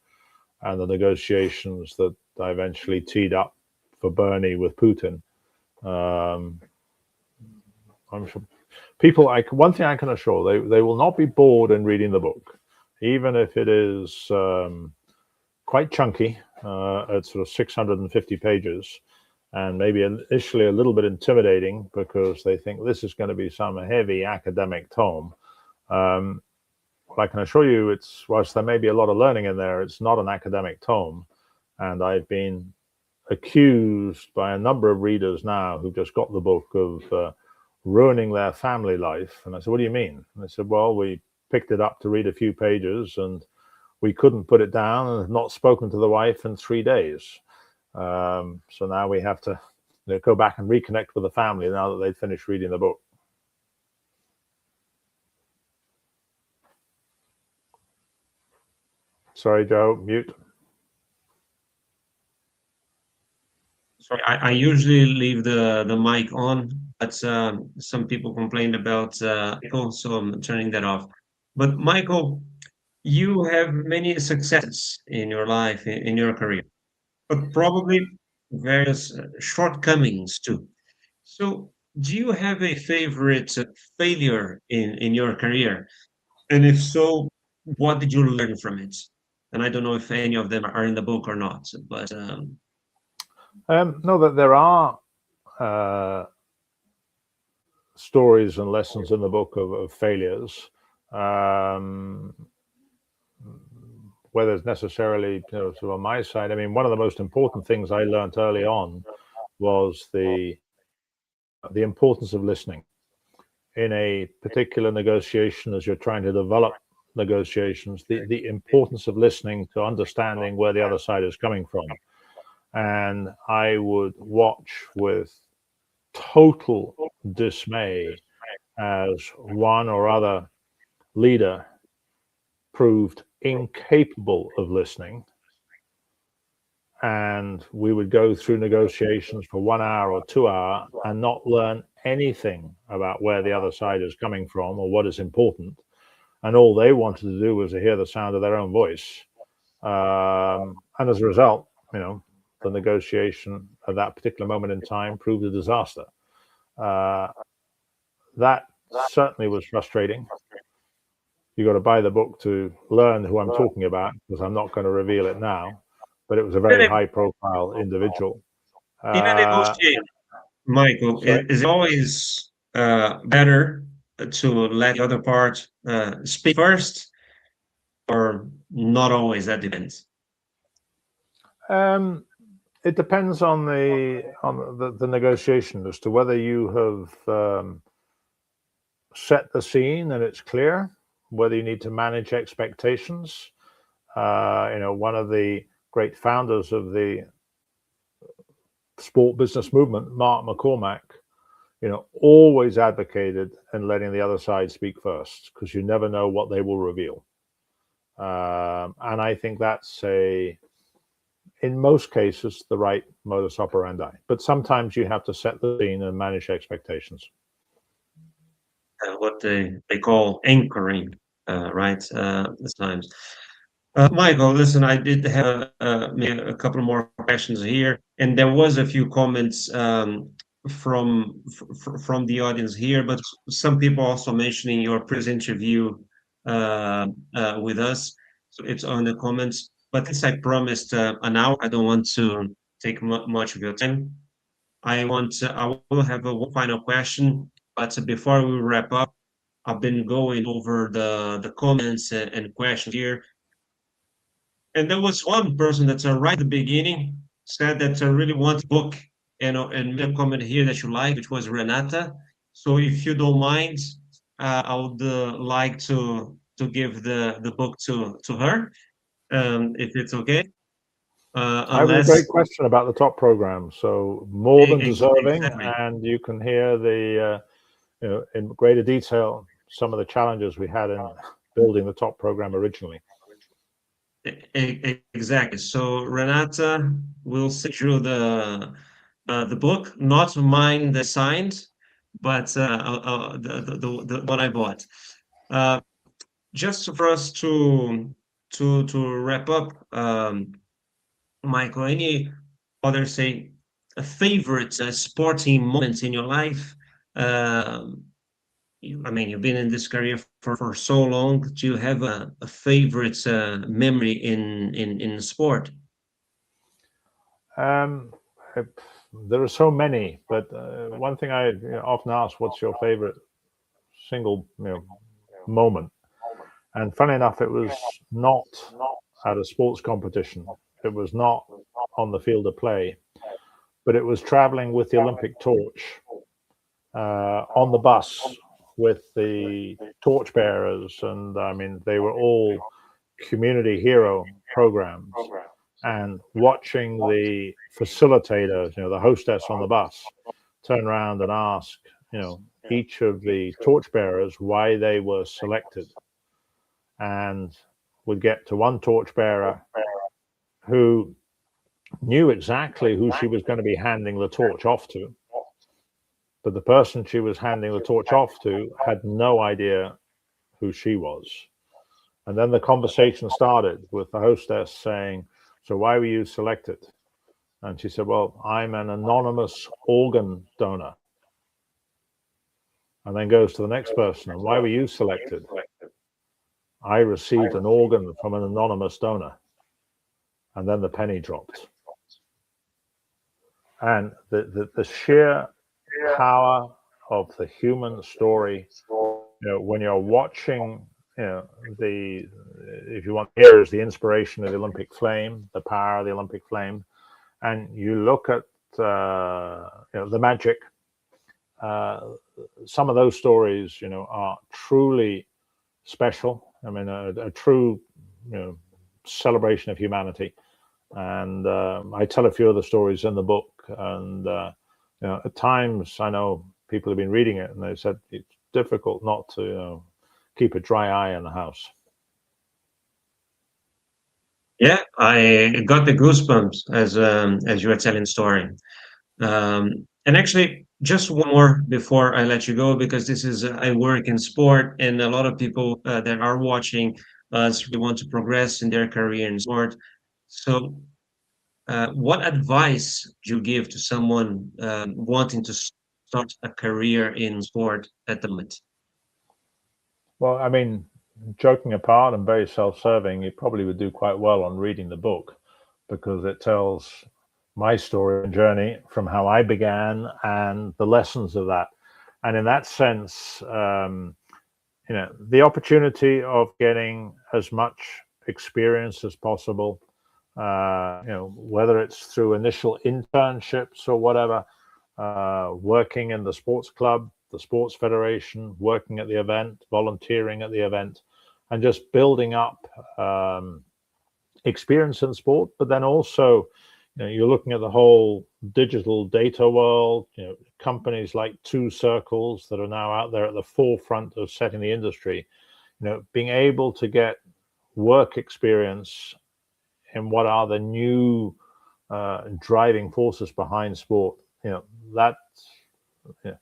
and the negotiations that I eventually teed up for Bernie with Putin. I'm sure people, one thing I can assure, they will not be bored in reading the book, even if it is quite chunky at sort of 650 pages, and maybe initially a little bit intimidating because they think this is going to be some heavy academic tome. Well, I can assure you, whilst there may be a lot of learning in there, it's not an academic tome. And I've been accused by a number of readers now who've just got the book of ruining their family life. And I said, what do you mean? And they said, well, we picked it up to read a few pages and we couldn't put it down and have not spoken to the wife in 3 days. So now we have to go back and reconnect with the family now that they've finished reading the book. Sorry, Joe, mute. Sorry, I usually leave the mic on, but some people complained about echo, so I'm turning that off. But Michael, you have many successes in your life, in your career, but probably various shortcomings too. So, do you have a favorite failure in your career? And if so, what did you learn from it? And I don't know if any of them are in the book or not, but no, that there are stories and lessons in the book of failures, whether it's necessarily sort of on my side. I mean, one of the most important things I learned early on was the importance of listening in a particular negotiation as you're trying to develop negotiations, the importance of listening to understanding where the other side is coming from. And I would watch with total dismay as one or other leader proved incapable of listening. And we would go through negotiations for 1 hour or 2 hours and not learn anything about where the other side is coming from or what is important. And all they wanted to do was to hear the sound of their own voice. And as a result, the negotiation at that particular moment in time proved a disaster. That certainly was frustrating. You got to buy the book to learn who I'm talking about, because I'm not going to reveal it now. But it was a very high-profile individual. In a negotiation, Michael, is it always better to let the other part speak first, or not always? That depends. It depends on the negotiation as to whether you have set the scene and it's clear, whether you need to manage expectations. One of the great founders of the sport business movement, Mark McCormack, always advocated in letting the other side speak first, because you never know what they will reveal. And I think that's in most cases, the right modus operandi. But sometimes you have to set the scene and manage expectations. What they call anchoring, right? At times. Michael, listen, I did have a couple more questions here, and there was a few comments from the audience here, but some people also mentioning your previous interview with us. So it's on the comments. But since I promised an hour, I don't want to take much of your time. I will have one final question, but before we wrap up, I've been going over the comments and questions here. And there was one person that's right at the beginning said that I really want a book, and made a comment here that you like, which was Renata. So if you don't mind, I would like to give the book to her, if it's okay. I have a great question about the top program, so more than deserving, exactly. And you can hear in greater detail some of the challenges we had in building the top program originally. Exactly. So Renata will sit through the book, not mine that signed, but the one I bought. Just for us to to wrap up, Michael, any other, say, a favorite sporting moments in your life? Um, I mean, you've been in this career for so long. Do you have a favorite memory in sport? Um, uh, there are so many, but one thing I often ask, "What's your favorite single moment?" And funny enough, it was not at a sports competition. It was not on the field of play, but it was traveling with the Olympic torch on the bus with the torchbearers, and I mean they were all community hero programs. And watching the facilitator, the hostess on the bus, turn around and ask, each of the torchbearers why they were selected, and would get to one torchbearer who knew exactly who she was going to be handing the torch off to, but the person she was handing the torch off to had no idea who she was. And then the conversation started with the hostess saying, "So why were you selected?" And she said, "Well, I'm an anonymous organ donor." And then goes to the next person, "And why were you selected?" "I received an organ from an anonymous donor." And then the penny dropped. And the sheer power of the human story, when you're watching, the, if you want, here is the inspiration of the Olympic flame, the power of the Olympic flame, and you look at the magic. Some of those stories, are truly special. I mean, a true, celebration of humanity. And I tell a few of the stories in the book. And at times, I know people have been reading it, and they said it's difficult not to keep a dry eye in the house. Yeah, I got the goosebumps as you were telling the story. And actually, just one more before I let you go, because this is I work in sport, and a lot of people that are watching us really want to progress in their career in sport. So, what advice do you give to someone wanting to start a career in sport at the moment? Well, I mean, joking apart and very self-serving, you probably would do quite well on reading the book, because it tells my story and journey from how I began and the lessons of that. And in that sense, the opportunity of getting as much experience as possible, whether it's through initial internships or whatever, working in the sports club, the sports federation, working at the event, volunteering at the event, and just building up experience in sport. But then also, you're looking at the whole digital data world, companies like Two Circles that are now out there at the forefront of setting the industry, being able to get work experience in what are the new driving forces behind sport. That yeah,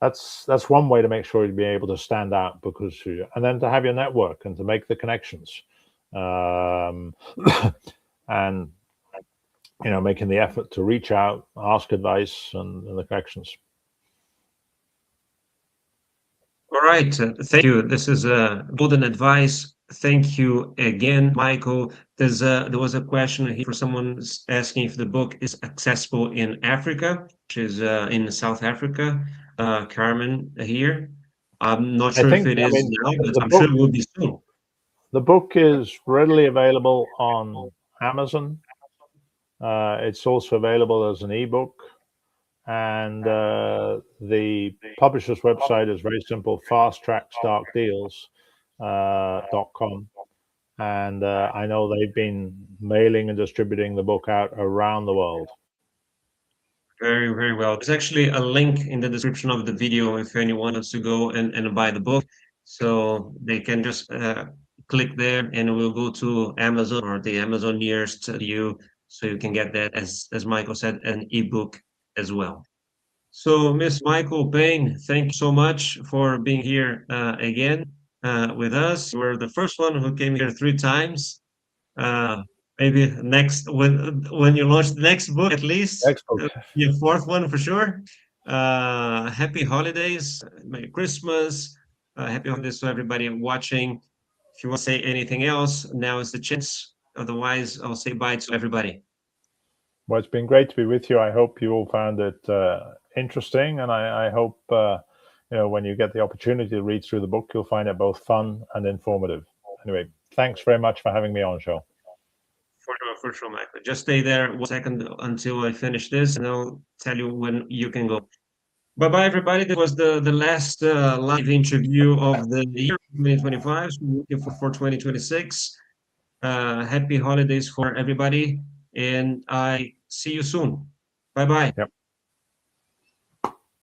that's one way to make sure you'll be able to stand out, because and then to have your network and to make the connections, um, and making the effort to reach out, ask advice, and the connections. All right. Thank you. This is golden advice. Thank you again, Michael. There was a question here for someone asking if the book is accessible in Africa, which is in South Africa. Carmen here. I'm not I sure if think, it I is mean, now, but the I'm sure book it will be soon. the book is readily available on Amazon. It's also available as an ebook. And the publisher's website is very simple: fasttrackstarkdeals.com. And I know they've been mailing and distributing the book out around the world. Very, very well. There's actually a link in the description of the video if anyone wants to go and buy the book. So they can just click there and it will go to Amazon or the Amazon nearest to you. So you can get that, as Michael said, an ebook as well. So, Miss Michael Payne, thank you so much for being here again with us. You were the first one who came here 3 times. Maybe next when you launch the next book, at least Next book. your fourth one for sure. Happy holidays, Merry Christmas, happy holidays to everybody watching. If you want to say anything else, now is the chance. Otherwise, I'll say bye to everybody. Well, it's been great to be with you. I hope you all found it interesting, and I hope when you get the opportunity to read through the book, you'll find it both fun and informative. Anyway, thanks very much for having me on, Joe. For sure, Michael. Just stay there 1 second until I finish this, and I'll tell you when you can go. Bye-bye, everybody. That was the last live interview of the year 2025. So we're looking for 2026. Happy holidays for everybody, and I see you soon. Bye-bye. Yep.